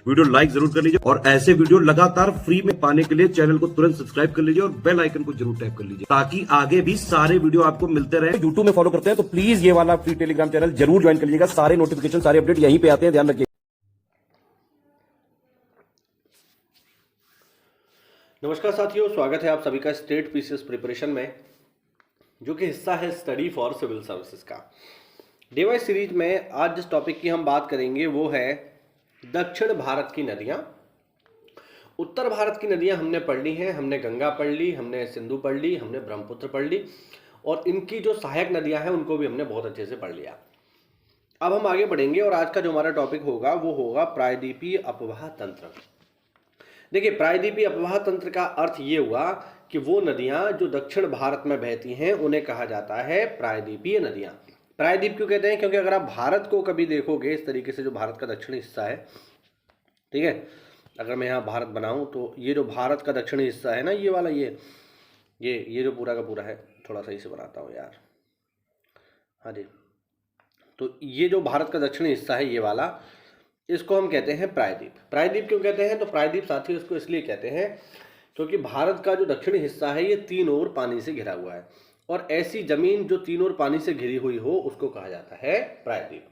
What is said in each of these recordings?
Video like जरूर कर लीजिए और ऐसे वीडियो लगातार फ्री में पाने के लिए चैनल को तुरंत सब्सक्राइब कर लीजिए और बेल आइकन को जरूर टैप कर लीजिए ताकि आगे भी सारे वीडियो आपको मिलते रहे। यूट्यूब में फॉलो करते हैं तो प्लीज ये वाला फ्री टेलीग्राम चैनल जरूर ज्वाइन कर लीजिएगा। सारे नोटिफिकेशन सारे अपडेट यहीं पे आते हैं, ध्यान रखिए। नमस्कार साथियों, स्वागत है आप सभी का स्टेट पीसीएस प्रिपरेशन में, जो कि हिस्सा है स्टडी फॉर सिविल सर्विसेज का। डे वाइज सीरीज में आज जिस टॉपिक की हम बात करेंगे वो है दक्षिण भारत की नदियां। उत्तर भारत की नदियां हमने पढ़ ली हैं, हमने गंगा पढ़ ली, हमने सिंधु पढ़ ली, हमने ब्रह्मपुत्र पढ़ ली और इनकी जो सहायक नदियां हैं उनको भी हमने बहुत अच्छे से पढ़ लिया। अब हम आगे बढ़ेंगे और आज का जो हमारा टॉपिक होगा वो होगा प्रायद्वीपीय अपवाह तंत्र। देखिए, प्रायद्वीपीय अपवाह तंत्र का अर्थ ये हुआ कि वो नदियां जो दक्षिण भारत में बहती हैं उन्हें कहा जाता है प्रायद्वीपीय नदियां। प्रायद्वीप क्यों कहते हैं? क्योंकि अगर आप भारत को कभी देखोगे इस तरीके से, जो भारत का दक्षिणी हिस्सा है, ठीक है, अगर मैं यहाँ भारत बनाऊं तो ये जो भारत का दक्षिणी हिस्सा है ना, ये वाला, ये जो पूरा का पूरा है, थोड़ा सही से बनाता हूँ यार, हाँ जी, तो ये जो भारत का दक्षिणी हिस्सा है ये वाला, इसको हम कहते हैं प्रायद्वीप। प्रायद्वीप क्यों कहते हैं? तो प्रायद्वीप साथियों इसको इसलिए कहते हैं क्योंकि भारत का जो दक्षिणी हिस्सा है ये तीन ओर पानी से घिरा हुआ है और ऐसी जमीन जो तीन ओर पानी से घिरी हुई हो उसको कहा जाता है प्रायद्वीप।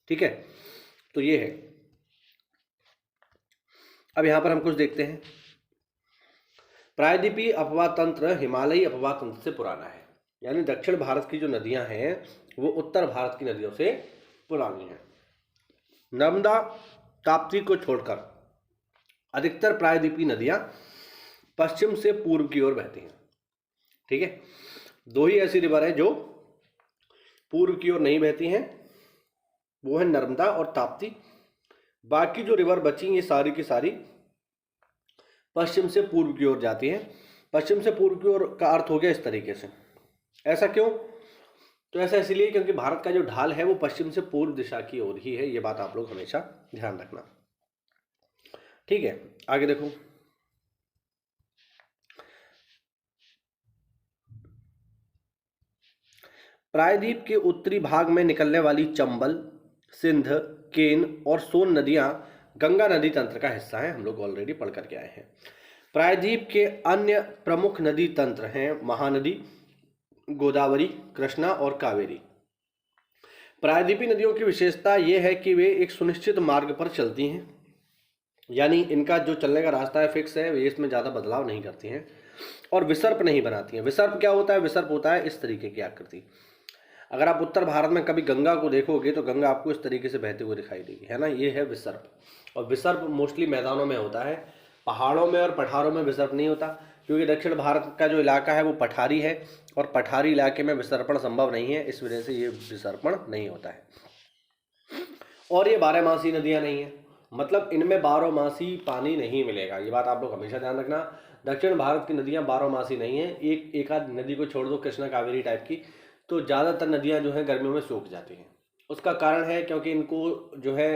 ठीक है, तो ये है। अब यहां पर हम कुछ देखते हैं। प्रायद्वीपीय अपवाह तंत्र हिमालयी अपवाह तंत्र से पुराना है, यानी दक्षिण भारत की जो नदियां हैं वो उत्तर भारत की नदियों से पुरानी हैं। नर्मदा, ताप्ती को छोड़कर अधिकतर प्रायद्वीपीय नदियां पश्चिम से पूर्व की ओर बहती हैं। ठीक है, दो ही ऐसी रिवर है जो पूर्व की ओर नहीं बहती हैं, वो है नर्मदा और ताप्ती। बाकी जो रिवर बची ये सारी की सारी पश्चिम से पूर्व की ओर जाती हैं। पश्चिम से पूर्व की ओर का अर्थ हो गया इस तरीके से। ऐसा क्यों? तो ऐसा इसलिए क्योंकि भारत का जो ढाल है वो पश्चिम से पूर्व दिशा की ओर ही है। ये बात आप लोग हमेशा ध्यान रखना। ठीक है, आगे देखो। प्रायद्वीप के उत्तरी भाग में निकलने वाली चंबल, सिंध, केन और सोन नदियां गंगा नदी तंत्र का हिस्सा हैं। हम लोग ऑलरेडी पढ़ करके आए हैं। प्रायद्वीप के अन्य प्रमुख नदी तंत्र हैं महानदी, गोदावरी, कृष्णा और कावेरी। प्रायद्वीपीय नदियों की विशेषता यह है कि वे एक सुनिश्चित मार्ग पर चलती हैं, यानी इनका जो चलने का रास्ता है फिक्स है, वे इसमें ज़्यादा बदलाव नहीं करती हैं और विसर्प नहीं बनाती हैं। विसर्प क्या होता है? विसर्प होता है इस तरीके की आकृति। अगर आप उत्तर भारत में कभी गंगा को देखोगे तो गंगा आपको इस तरीके से बहते हुए दिखाई देगी, है ना, ये है विसर्प। और विसर्प मोस्टली मैदानों में होता है, पहाड़ों में और पठारों में विसर्प नहीं होता, क्योंकि दक्षिण भारत का जो इलाका है वो पठारी है और पठारी इलाके में विसर्पण संभव नहीं है, इस वजह से ये विसर्पण नहीं होता है। और ये 12मासी नदियां नहीं है, मतलब इनमें 12मासी पानी नहीं मिलेगा। ये बात आप लोग हमेशा ध्यान रखना। दक्षिण भारत की नदियां 12मासी नहीं है। एक आध नदी को छोड़ दो, कृष्णा कावेरी टाइप की, तो ज़्यादातर नदियां जो है गर्मियों में सूख जाती हैं। उसका कारण है क्योंकि इनको जो है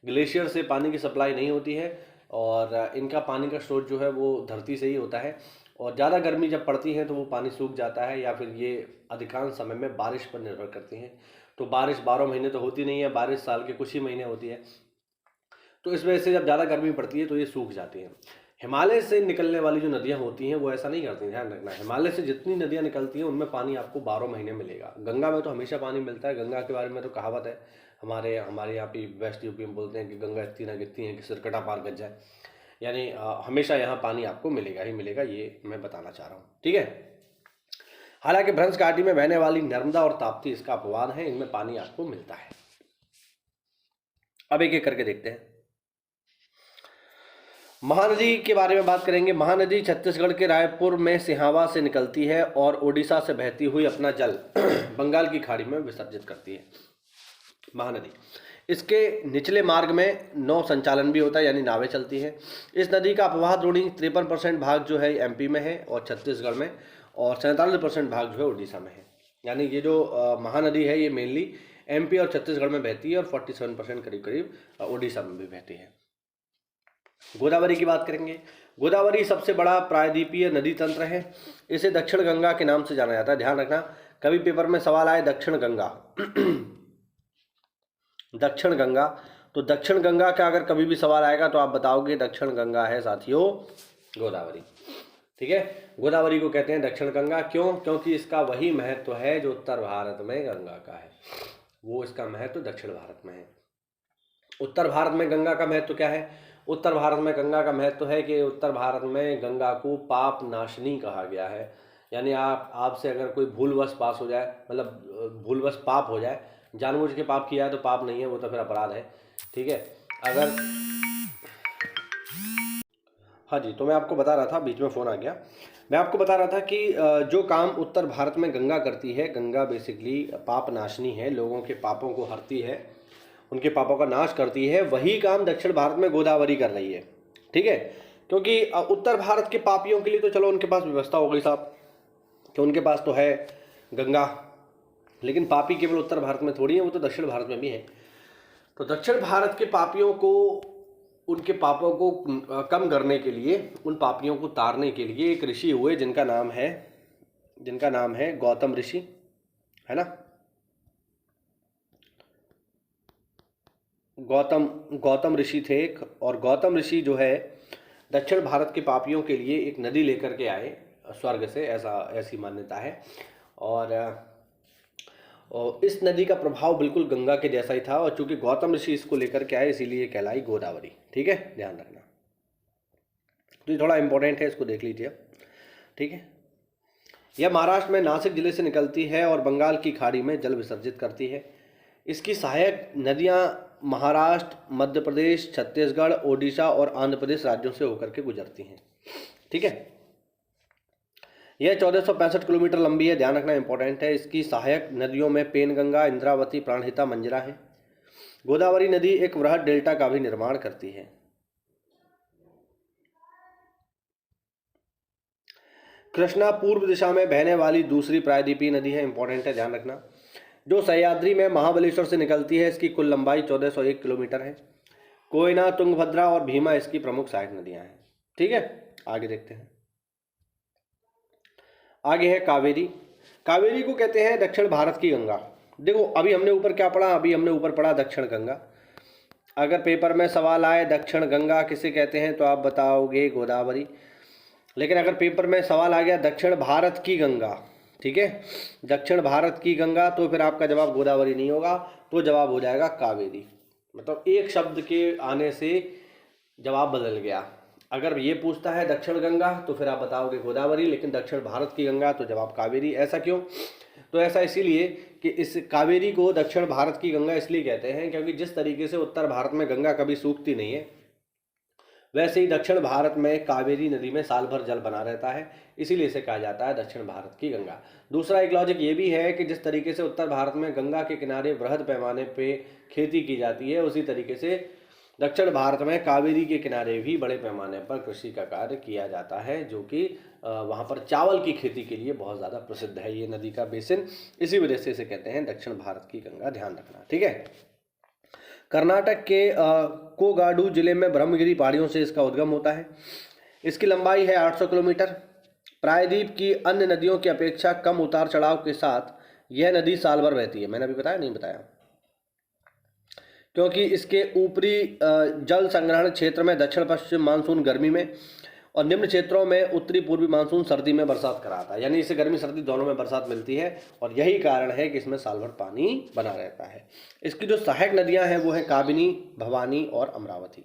ग्लेशियर से पानी की सप्लाई नहीं होती है और इनका पानी का स्रोत जो है वो धरती से ही होता है और ज़्यादा गर्मी जब पड़ती है तो वो पानी सूख जाता है, या फिर ये अधिकांश समय में बारिश पर निर्भर करती हैं। तो बारिश 12 महीने तो होती नहीं है, बारिश साल के कुछ ही महीने होती है, तो इस वजह से जब ज़्यादा गर्मी पड़ती है तो ये सूख जाती हैं। हिमालय से निकलने वाली जो नदियां होती हैं वो ऐसा नहीं करती, ध्यान रखना। हिमालय से जितनी नदियां निकलती हैं उनमें पानी आपको 12 महीने मिलेगा। गंगा में तो हमेशा पानी मिलता है। गंगा के बारे में तो कहावत है, हमारे यहाँ पे वेस्ट यूपी में बोलते हैं कि गंगा इतनी ना गिरती है कि सिरकटा पार गज जाए, यानी हमेशा यहाँ पानी आपको मिलेगा ही मिलेगा, ये मैं बताना चाह रहा हूँ। ठीक है, हालांकि भ्रंश घाटी में बहने वाली नर्मदा और ताप्ती इसका अपवाद है, इनमें पानी आपको मिलता है। अब एक एक करके देखते हैं। महानदी के बारे में बात करेंगे। महानदी छत्तीसगढ़ के रायपुर में सिहावा से निकलती है और ओडिशा से बहती हुई अपना जल बंगाल की खाड़ी में विसर्जित करती है। महानदी, इसके निचले मार्ग में नौ संचालन भी होता है, यानी नावें चलती हैं। इस नदी का अपवाह द्रोणी 53% भाग जो है एमपी में है और छत्तीसगढ़ में, और 47% भाग जो है उड़ीसा में है। यानी ये जो महानदी है ये मेनली एमपी और छत्तीसगढ़ में बहती है और 47% करीब करीब उड़ीसा में भी बहती है। गोदावरी की बात करेंगे। गोदावरी सबसे बड़ा प्रायद्वीपीय नदी तंत्र है। इसे दक्षिण गंगा के नाम से जाना जाता है। ध्यान रखना, कभी पेपर में सवाल आए दक्षिण गंगा दक्षिण गंगा, तो दक्षिण गंगा का अगर कभी भी सवाल आएगा तो आप बताओगे दक्षिण गंगा है साथियों गोदावरी। ठीक है, गोदावरी को कहते हैं दक्षिण गंगा। क्यों? क्योंकि इसका वही महत्व है जो उत्तर भारत में गंगा का है, वो इसका महत्व दक्षिण भारत में है। उत्तर भारत में गंगा का महत्व क्या है? उत्तर भारत में गंगा का महत्व है कि उत्तर भारत में गंगा को पाप नाशनी कहा गया है। यानी आपसे अगर कोई भूलवश पास हो जाए, मतलब भूलवश पाप हो जाए, जानबूझ के पाप किया है तो पाप नहीं है, वो तो फिर अपराध है। ठीक है, अगर हाँ जी, तो मैं आपको बता रहा था, बीच में फ़ोन आ गया, मैं आपको बता रहा था कि जो काम उत्तर भारत में गंगा करती है, गंगा बेसिकली पाप नाशनी है, लोगों के पापों को हरती है, उनके पापों का नाश करती है, वही काम दक्षिण भारत में गोदावरी कर रही है। ठीक है, क्योंकि उत्तर भारत के पापियों के लिए तो चलो उनके पास व्यवस्था हो गई साहब कि उनके पास तो है गंगा, लेकिन पापी केवल उत्तर भारत में थोड़ी है, वो तो दक्षिण भारत में भी है। तो दक्षिण भारत के पापियों को, उनके पापों को कम करने के लिए, उन पापियों को तारने के लिए एक ऋषि हुए जिनका नाम है गौतम ऋषि, है ना। गौतम ऋषि थे एक, और गौतम ऋषि जो है दक्षिण भारत के पापियों के लिए एक नदी लेकर के आए स्वर्ग से, ऐसी मान्यता है। और इस नदी का प्रभाव बिल्कुल गंगा के जैसा ही था, और चूंकि गौतम ऋषि इसको लेकर के आए इसीलिए कहलाई गोदावरी। ठीक है, ध्यान रखना, तो ये थोड़ा इंपॉर्टेंट है, इसको देख लीजिए। ठीक है, यह महाराष्ट्र में नासिक जिले से निकलती है और बंगाल की खाड़ी में जल विसर्जित करती है। इसकी सहायक नदियां महाराष्ट्र, मध्य प्रदेश, छत्तीसगढ़, ओडिशा और आंध्र प्रदेश राज्यों से होकर के गुजरती हैं। ठीक है, यह 1465 किलोमीटर लंबी है, ध्यान रखना इंपॉर्टेंट है। इसकी सहायक नदियों में पेनगंगा, इंद्रावती, प्राणहिता, मंजरा है। गोदावरी नदी एक वृहद डेल्टा का भी निर्माण करती है। कृष्णा पूर्व दिशा में बहने वाली दूसरी प्रायद्वीपीय नदी है, इंपॉर्टेंट है, ध्यान रखना, जो सह्याद्री में महाबलेश्वर से निकलती है। इसकी कुल लंबाई 1401 किलोमीटर है। कोयना, तुंगभद्रा और भीमा इसकी प्रमुख सहायक नदियां हैं। ठीक है, आगे देखते हैं। आगे है कावेरी। कावेरी को कहते हैं दक्षिण भारत की गंगा। देखो, अभी हमने ऊपर क्या पढ़ा? अभी हमने ऊपर पढ़ा दक्षिण गंगा। अगर पेपर में सवाल आए दक्षिण गंगा किसे कहते हैं तो आप बताओगे गोदावरी। लेकिन अगर पेपर में सवाल आ गया दक्षिण भारत की गंगा, ठीक है, दक्षिण भारत की गंगा, तो फिर आपका जवाब गोदावरी नहीं होगा, तो जवाब हो जाएगा कावेरी। मतलब एक शब्द के आने से जवाब बदल गया। अगर ये पूछता है दक्षिण गंगा तो फिर आप बताओगे गोदावरी, लेकिन दक्षिण भारत की गंगा तो जवाब कावेरी। ऐसा क्यों? तो ऐसा इसीलिए कि इस कावेरी को दक्षिण भारत की गंगा इसलिए कहते हैं क्योंकि जिस तरीके से उत्तर भारत में गंगा कभी सूखती नहीं है, वैसे ही दक्षिण भारत में कावेरी नदी में साल भर जल बना रहता है, इसीलिए इसे कहा जाता है दक्षिण भारत की गंगा। दूसरा एक लॉजिक ये भी है कि जिस तरीके से उत्तर भारत में गंगा के किनारे वृहद पैमाने पे खेती की जाती है, उसी तरीके से दक्षिण भारत में कावेरी के किनारे भी बड़े पैमाने पर कृषि का कार्य किया जाता है, जो कि वहाँ पर चावल की खेती के लिए बहुत ज़्यादा प्रसिद्ध है ये नदी का बेसिन। इसी वजह से इसे कहते हैं दक्षिण भारत की गंगा, ध्यान रखना। ठीक है, कर्नाटक के कोगाडू जिले में ब्रह्मगिरी पहाड़ियों से इसका उद्गम होता है। इसकी लंबाई है 800 किलोमीटर। प्रायद्वीप की अन्य नदियों की अपेक्षा कम उतार चढ़ाव के साथ यह नदी साल भर बहती है। मैंने अभी बताया नहीं बताया? क्योंकि इसके ऊपरी जल संग्रहण क्षेत्र में दक्षिण पश्चिम मानसून गर्मी में और निम्न क्षेत्रों में उत्तरी पूर्वी मानसून सर्दी में बरसात कराता है। यानी इसे गर्मी सर्दी दोनों में बरसात मिलती है, और यही कारण है कि इसमें साल भर पानी बना रहता है। इसकी जो सहायक नदियां हैं वो हैं काबिनी, भवानी और अमरावती।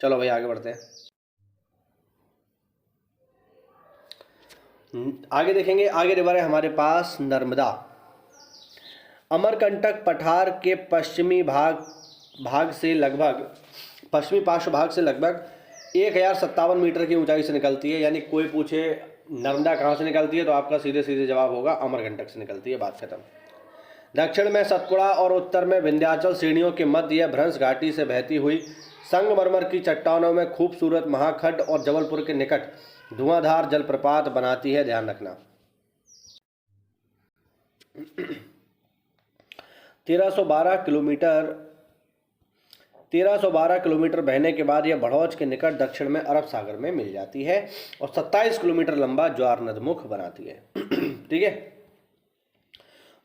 चलो भाई आगे बढ़ते हैं। आगे देखेंगे, आगे रिवर है हमारे पास नर्मदा। अमरकंटक पठार के पश्चिमी भाग से लगभग, पश्चिमी पार्श्व भाग से लगभग 1057 मीटर की ऊंचाई से निकलती है। यानी कोई पूछे नर्मदा कहाँ से निकलती है तो आपका सीधे सीधे जवाब होगा अमरकंटक से निकलती है, बात खत्म। दक्षिण में सतपुड़ा और उत्तर में विंध्याचल श्रेणियों के मध्य यह भ्रंश घाटी से बहती हुई संगमरमर की चट्टानों में खूबसूरत महाखड्ड और जबलपुर के निकट धुआंधार जलप्रपात बनाती है, ध्यान रखना। 1312 किलोमीटर बहने के बाद यह भड़ौच के निकट दक्षिण में अरब सागर में मिल जाती है और 27 किलोमीटर लंबा ज्वार नदमुख बनाती है। ठीक है,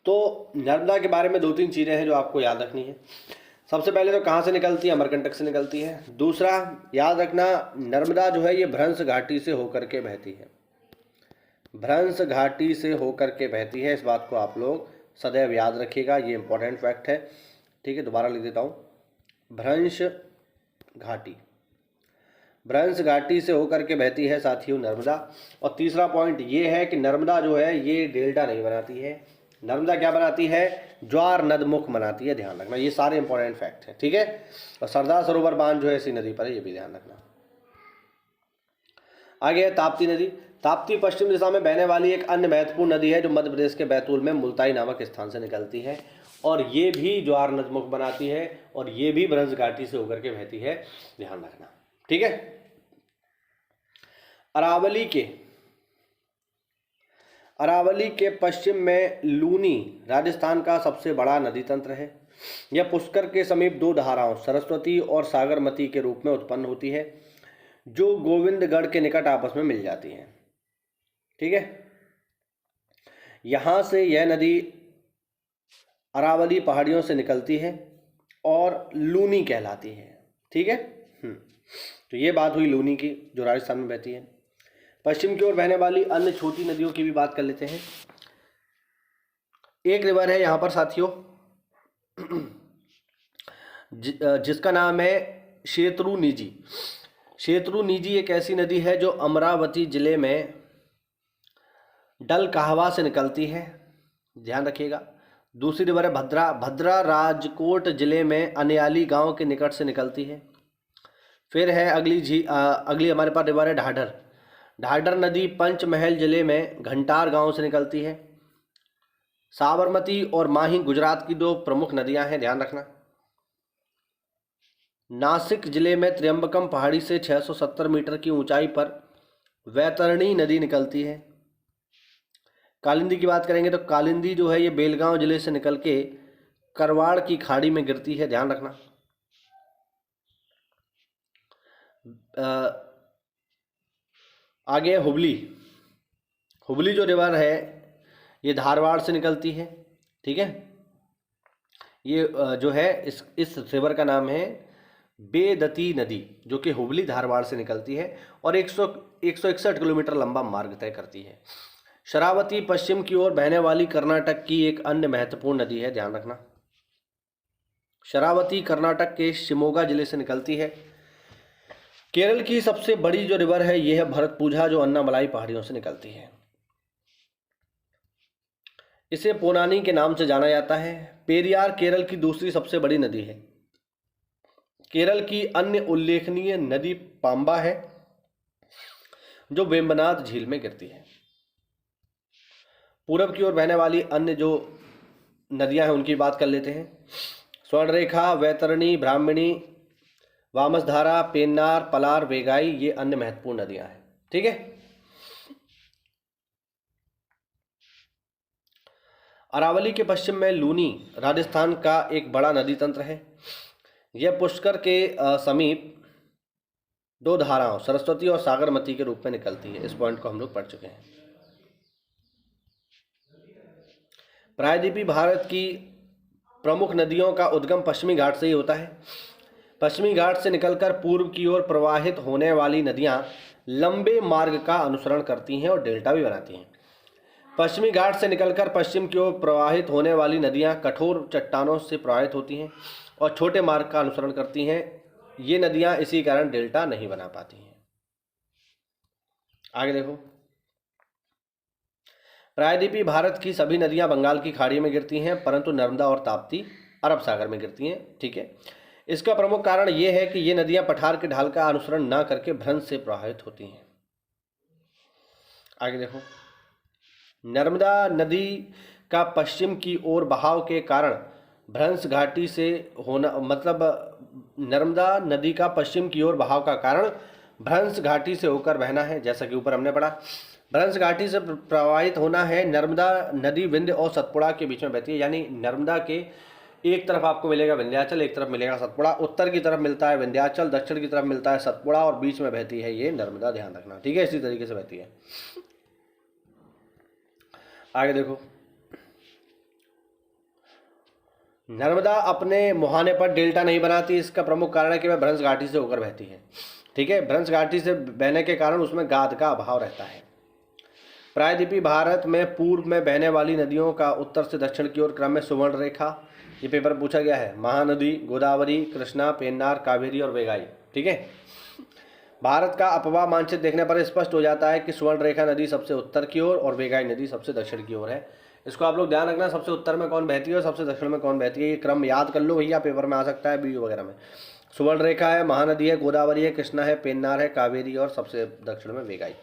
तो नर्मदा के बारे में 2-3 चीज़ें हैं जो आपको याद रखनी है। सबसे पहले तो कहाँ से निकलती है? अमरकंटक से निकलती है। दूसरा याद रखना, नर्मदा जो है ये भ्रंश घाटी से होकर के बहती है, भ्रंश घाटी से होकर के बहती है। इस बात को आप लोग सदैव याद रखिएगा, ये इंपॉर्टेंट फैक्ट है। ठीक है, दोबारा लिख देता हूँ, भ्रंश घाटी, भ्रंश घाटी से होकर के बहती है साथियों नर्मदा। और तीसरा पॉइंट ये है कि नर्मदा जो है ये डेल्टा नहीं बनाती है, नर्मदा क्या बनाती है? ज्वार नदमुख बनाती है, ध्यान रखना। ये सारे इंपॉर्टेंट फैक्ट हैं, ठीक है। और सरदार सरोवर बांध जो है इसी नदी पर है, ये भी ध्यान रखना। आगे है ताप्ती नदी। ताप्ती पश्चिम दिशा में बहने वाली एक अन्य महत्वपूर्ण नदी है जो मध्य प्रदेश के बैतूल में मुल्ताई नामक स्थान से निकलती है, और ये भी ज्वार नदमुख बनाती है, और ये भी भ्रंश घाटी से होकर के बहती है, ध्यान रखना, ठीक है। अरावली के पश्चिम में लूनी राजस्थान का सबसे बड़ा नदी तंत्र है। यह पुष्कर के समीप 2 धाराओं सरस्वती और सागरमती के रूप में उत्पन्न होती है, जो गोविंदगढ़ के निकट आपस में मिल जाती हैं, ठीक है। यहाँ से यह नदी अरावली पहाड़ियों से निकलती है और लूनी कहलाती है, ठीक है। तो ये बात हुई लूनी की, जो राजस्थान में बहती है। पश्चिम की ओर बहने वाली अन्य छोटी नदियों की भी बात कर लेते हैं। एक रिवर है यहाँ पर साथियों जिसका नाम है शेत्रुनिजी। शेत्रुनिजी एक ऐसी नदी है जो अमरावती जिले में डल कहवा से निकलती है, ध्यान रखिएगा। दूसरी रिवर है भद्रा। भद्रा राजकोट जिले में अनियाली गांव के निकट से निकलती है। फिर है अगली हमारे पास रिवर है ढाढर। ढाढर नदी पंचमहल जिले में घंटार गांव से निकलती है। साबरमती और माही गुजरात की 2 प्रमुख नदियां हैं, ध्यान रखना। नासिक जिले में त्र्यंबकम पहाड़ी से 670 मीटर की ऊंचाई पर वैतरणी नदी निकलती है। कालिंदी की बात करेंगे तो कालिंदी जो है ये बेलगांव जिले से निकल के करवाड़ की खाड़ी में गिरती है, ध्यान रखना। आगे हुबली। हुबली जो रिवर है ये धारवाड़ से निकलती है, ठीक है। ये जो है इस रिवर का नाम है बेदती नदी, जो कि हुबली धारवाड़ से निकलती है और 161 किलोमीटर लंबा मार्ग तय करती है। शरावती पश्चिम की ओर बहने वाली कर्नाटक की एक अन्य महत्वपूर्ण नदी है, ध्यान रखना। शरावती कर्नाटक के शिमोगा जिले से निकलती है। केरल की सबसे बड़ी जो रिवर है यह है भरतपुझा, जो अन्नामलाई पहाड़ियों से निकलती है। इसे पोनानी के नाम से जाना जाता है। पेरियार केरल की दूसरी सबसे बड़ी नदी है। केरल की अन्य उल्लेखनीय नदी पांबा है, जो वेम्बनाथ झील में गिरती है। पूरब की ओर बहने वाली अन्य जो नदियां हैं उनकी बात कर लेते हैं। स्वर्णरेखा, वैतरणी, ब्राह्मणी, वामसधारा, पेन्नार, पलार, वेगाई, ये अन्य महत्वपूर्ण नदियां हैं, ठीक है। अरावली के पश्चिम में लूनी राजस्थान का एक बड़ा नदी तंत्र है। यह पुष्कर के समीप 2 धाराओं सरस्वती और सागरमती के रूप में निकलती है। इस पॉइंट को हम लोग पढ़ चुके हैं। प्रायद्वीपीय भारत की प्रमुख नदियों का उद्गम पश्चिमी घाट से ही होता है। पश्चिमी घाट से निकलकर पूर्व की ओर प्रवाहित होने वाली नदियां लंबे मार्ग का अनुसरण करती हैं और डेल्टा भी बनाती हैं। पश्चिमी घाट से निकलकर पश्चिम की ओर प्रवाहित होने वाली नदियां कठोर चट्टानों से प्रवाहित होती हैं और छोटे मार्ग का अनुसरण करती हैं। ये नदियां इसी कारण डेल्टा नहीं बना पाती हैं। आगे देखो, प्रायद्वीपीय भारत की सभी नदियां बंगाल की खाड़ी में गिरती हैं, परंतु नर्मदा और ताप्ती अरब सागर में गिरती हैं, ठीक है। इसका प्रमुख कारण यह है कि ये नदियां पठार के ढाल का अनुसरण न करके भ्रंश से प्रवाहित होती हैं। आगे देखो, नर्मदा नदी का पश्चिम की ओर बहाव के कारण भ्रंश घाटी से होना, मतलब नर्मदा नदी का पश्चिम की ओर बहाव का कारण भ्रंश घाटी से होकर बहना है, जैसा कि ऊपर हमने पढ़ा। भ्रंश घाटी से प्रवाहित होना है। नर्मदा नदी विंध्य और सतपुड़ा के बीच में बहती है, यानी नर्मदा के एक तरफ आपको मिलेगा विंध्याचल, एक तरफ मिलेगा सतपुड़ा। उत्तर की तरफ मिलता है विंध्याचल, दक्षिण की तरफ मिलता है सतपुड़ा और बीच में बहती है ये नर्मदा, ध्यान रखना, ठीक है। इसी तरीके से बहती है। आगे देखो, नर्मदा अपने मुहाने पर डेल्टा नहीं बनाती, इसका प्रमुख कारण है कि वह भ्रंश घाटी से होकर बहती है। ठीक है, भ्रंश घाटी से बहने के कारण उसमें गाद का अभाव रहता है। प्रायद्वीपीय भारत में पूर्व में बहने वाली नदियों का उत्तर से दक्षिण की ओर क्रम में सुवर्ण रेखा, ये पेपर पूछा गया है, महानदी, गोदावरी, कृष्णा, पेन्नार, कावेरी और वेगाई। ठीक है, भारत का अपवाह मानचित्र देखने पर स्पष्ट हो जाता है कि सुवर्ण रेखा नदी सबसे उत्तर की ओर और वेगाई नदी सबसे दक्षिण की ओर है। इसको आप लोग ध्यान रखना, सबसे उत्तर में कौन बहती है और सबसे दक्षिण में कौन बहती है, ये क्रम याद कर लो भैया, पेपर में आ सकता है बीयू वगैरह में। सुवर्ण रेखा है, महानदी है, गोदावरी है, कृष्णा है, पेन्नार है, कावेरी और सबसे दक्षिण में वेगाई।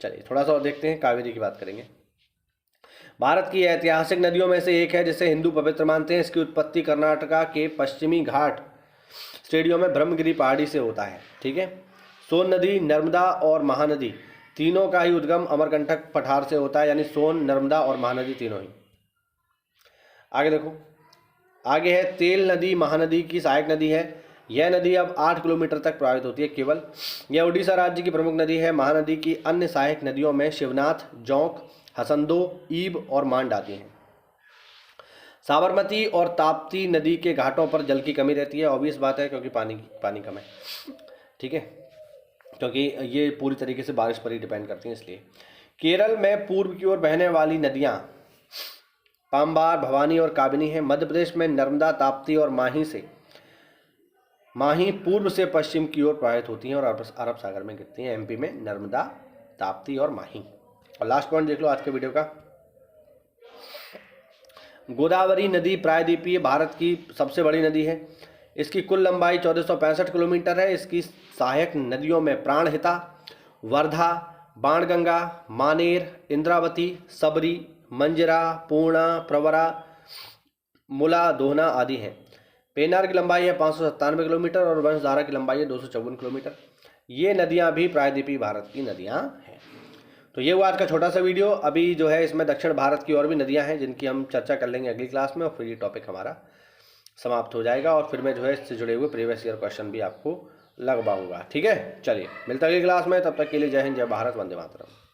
चलिए थोड़ा सा और देखते हैं, कावेरी की बात करेंगे। भारत की ऐतिहासिक नदियों में से एक है जिसे हिंदू पवित्र मानते हैं। इसकी उत्पत्ति कर्नाटका के पश्चिमी घाट श्रेणियों में ब्रह्मगिरी पहाड़ी से होता है। ठीक है, सोन नदी, नर्मदा और महानदी तीनों का ही उद्गम अमरकंटक पठार से होता है, यानी सोन, नर्मदा और महानदी तीनों ही। आगे देखो, आगे है तेल नदी, महानदी की सहायक नदी है। यह नदी अब 8 किलोमीटर तक प्रवाहित होती है केवल। यह उड़ीसा राज्य की प्रमुख नदी है। महानदी की अन्य सहायक नदियों में शिवनाथ, जौंक, हसंदो, ईब और मांड आती हैं। साबरमती और ताप्ती नदी के घाटों पर जल की कमी रहती है, ऑब्वियस बात है क्योंकि पानी कम है। ठीक है, क्योंकि ये पूरी तरीके से बारिश पर ही डिपेंड करती हैं इसलिए। केरल में पूर्व की ओर बहने वाली नदियाँ पाम्बार, भवानी और काबिनी हैं। मध्य प्रदेश में नर्मदा, ताप्ती और माही पूर्व से पश्चिम की ओर प्रवाहित होती हैं और अरब सागर में गिरती हैं। एमपी में नर्मदा, ताप्ती और माही। और लास्ट पॉइंट देख लो आज के वीडियो का, गोदावरी नदी प्रायद्वीपीय भारत की सबसे बड़ी नदी है। इसकी कुल लंबाई 1465 किलोमीटर है। इसकी सहायक नदियों में प्राणहिता, वर्धा, बाणगंगा, मानेर, इंद्रावती, सबरी, मंजरा, पूर्णा, प्रवरा, मुला, दोहना आदि हैं। पेन्नार की लंबाई है 597 किलोमीटर और वंशधारा की लंबाई है 254 किलोमीटर। ये नदियां भी प्रायद्वीपीय भारत की नदियां हैं। तो ये हुआ आज का छोटा सा वीडियो। अभी जो है इसमें दक्षिण भारत की और भी नदियां हैं जिनकी हम चर्चा कर लेंगे अगली क्लास में, और फिर ये टॉपिक हमारा समाप्त हो जाएगा और फिर मैं जो है इससे जुड़े हुए प्रीवियस ईयर क्वेश्चन भी आपको लगवाऊंगा। ठीक है, चलिए मिलते हैं अगली क्लास में, तब तक के लिए जय हिंद, जय भारत, वंदे मातरम।